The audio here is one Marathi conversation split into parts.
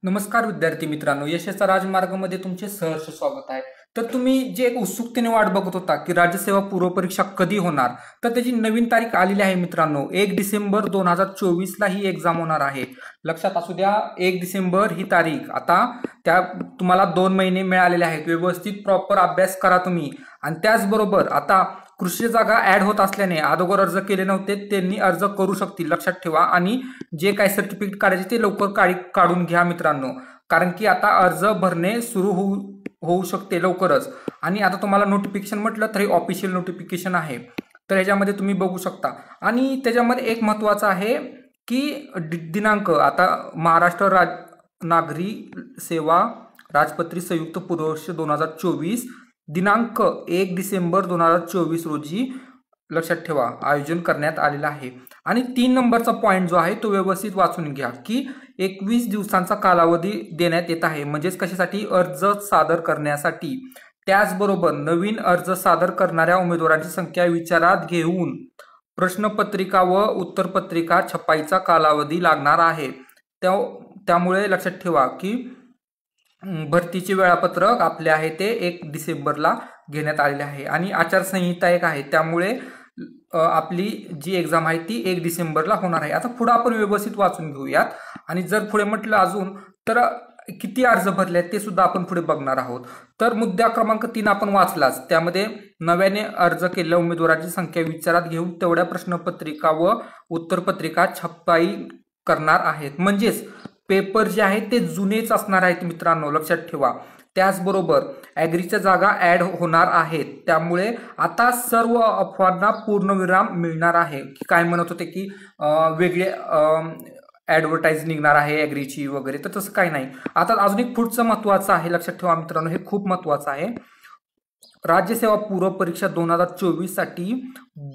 नमस्कार विद्यार्थी मित्रांनो, यशाचा राजमार्गामध्ये तुमचे सहर्ष स्वागत आहे। तर तुम्ही जे एक उत्सुकतेने वाट बघत होता की राज्यसेवा पूर्व परीक्षा कधी होणार, तर त्याची नवीन तारीख आलेली आहे मित्रांनो। 1 डिसेंबर 2024 ला ही एक्झाम होणार आहे। लक्षात असू द्या, 1 डिसेंबर ही तारीख। आता त्या तुम्हाला 2 महिने मिळालेले आहेत। व्यवस्थित प्रॉपर अभ्यास करा तुम्ही। आणि त्याचबरोबर आता कृषी जागा ऍड होत असल्याने अगोदर अर्ज केले नव्हते त्यांनी अर्ज करू शकतील, लक्षात ठेवा। आणि जे काही सर्टिफिकेट काढायचे ते लवकर काढून घ्या मित्रांनो, कारण की आता अर्ज भरणे सुरू होऊ शकते लवकरच। आणि आता तुम्हाला नोटिफिकेशन म्हटलं तर हे ऑफिशियल नोटिफिकेशन आहे, तर ह्याच्यामध्ये तुम्ही बघू शकता। आणि त्याच्यामध्ये एक महत्त्वाचं आहे की दिनांक आता महाराष्ट्र नागरी सेवा राजपत्रित संयुक्त पूर्ववर्ष 2024 दिनांक 1 डिसेंबर 2024 रोजी लक्षात ठेवा आयोजन करण्यात आलेला आहे। आणि 3 नंबरचा पॉइंट जो आहे तो व्यवस्थित वाचून घ्या की 21 दिवसांचा कालावधी देण्यात येत आहे, म्हणजेच कशासाठी, अर्ज सादर करण्यासाठी। त्याचबरोबर नवीन अर्ज सादर करणाऱ्या उमेदवारांची संख्या विचारात घेऊन प्रश्नपत्रिका व उत्तरपत्रिका छपाईचा कालावधी लागणार आहे। त्यामुळे लक्षात ठेवा की भरतीचे वेळापत्रक आपले आहे ते 1 डिसेंबरला घेण्यात आलेले आहे। आणि आचारसंहिता एक आहे, त्यामुळे आपली जी एक्झाम आहे ती 1 डिसेंबरला होणार आहे। आता पुढे आपण व्यवस्थित वाचून घेऊयात। आणि जर पुढे म्हटलं अजून तर किती अर्ज भरले ते सुद्धा आपण पुढे बघणार आहोत। तर मुद्दा क्रमांक 3 आपण वाचलाच, त्यामध्ये नव्याने अर्ज केलेल्या उमेदवारांची संख्या विचारात घेऊन तेवढ्या प्रश्नपत्रिका व उत्तरपत्रिका छपाई करणार आहेत, म्हणजेच पेपर जे आहेत ते जुनेच असणार आहेत मित्रांनो, लक्षात ठेवा। त्याचबरोबर ॲग्रीच्या जागा ऍड होणार आहेत, त्यामुळे आता सर्व अफवांना पूर्णविराम मिळणार आहे। काय म्हणत होते की वेगळे ॲडव्हर्टाईज निघणार आहे ॲग्रीची वगैरे, तर तसं काही नाही। आता अजून एक पुढचं महत्त्वाचं आहे, लक्षात ठेवा मित्रांनो, हे खूप महत्त्वाचं आहे। राज्यसेवा पूर्व परीक्षा 2024 साठी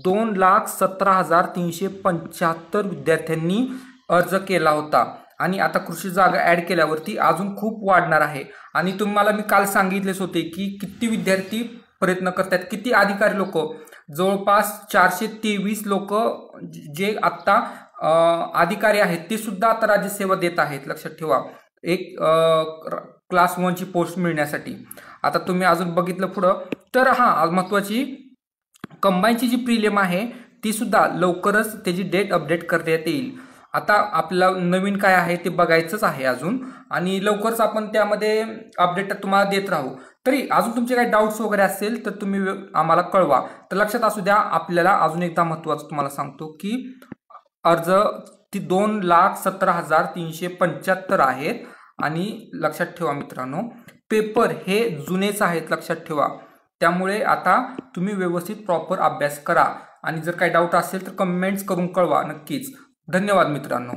2,17,375 विद्यार्थ्यांनी अर्ज केला होता। आणि आता कृषी जागा ऍड केल्यावरती अजून खूप वाढणार आहे। आणि तुम्हाला मी काल सांगितलेच होते की किती विद्यार्थी प्रयत्न करतात, किती अधिकारी लोक, जवळपास 423 लोक जे आता अधिकारी आहेत ते सुद्धा आता राज्यसेवा देत आहेत, लक्षात ठेवा, एक क्लास 1 ची पोस्ट मिळण्यासाठी। आता तुम्ही अजून बघितलं पुढं तर महत्वाची कंबाईनची जी प्रिलिम आहे ती सुद्धा लवकरच त्याची डेट अपडेट करण्यात येईल। आता आपल्याला नवीन काय आहे ते बघायचंच आहे अजून, आणि लवकरच आपण त्यामध्ये अपडेट तुम्हाला देत राहू। तरी अजून तुमचे काही डाऊट्स वगैरे असेल तर तुम्ही आम्हाला कळवा। तर लक्षात असू द्या, आपल्याला अजून एकदा महत्त्वाचं तुम्हाला सांगतो की अर्ज ती 2,17,375 आहेत। आणि लक्षात ठेवा मित्रांनो, पेपर हे जुनेच आहेत, लक्षात ठेवा। त्यामुळे आता तुम्ही व्यवस्थित प्रॉपर अभ्यास करा। आणि जर काही डाऊट असेल तर कमेंट्स करून कळवा नक्कीच। धन्यवाद मित्रांनो।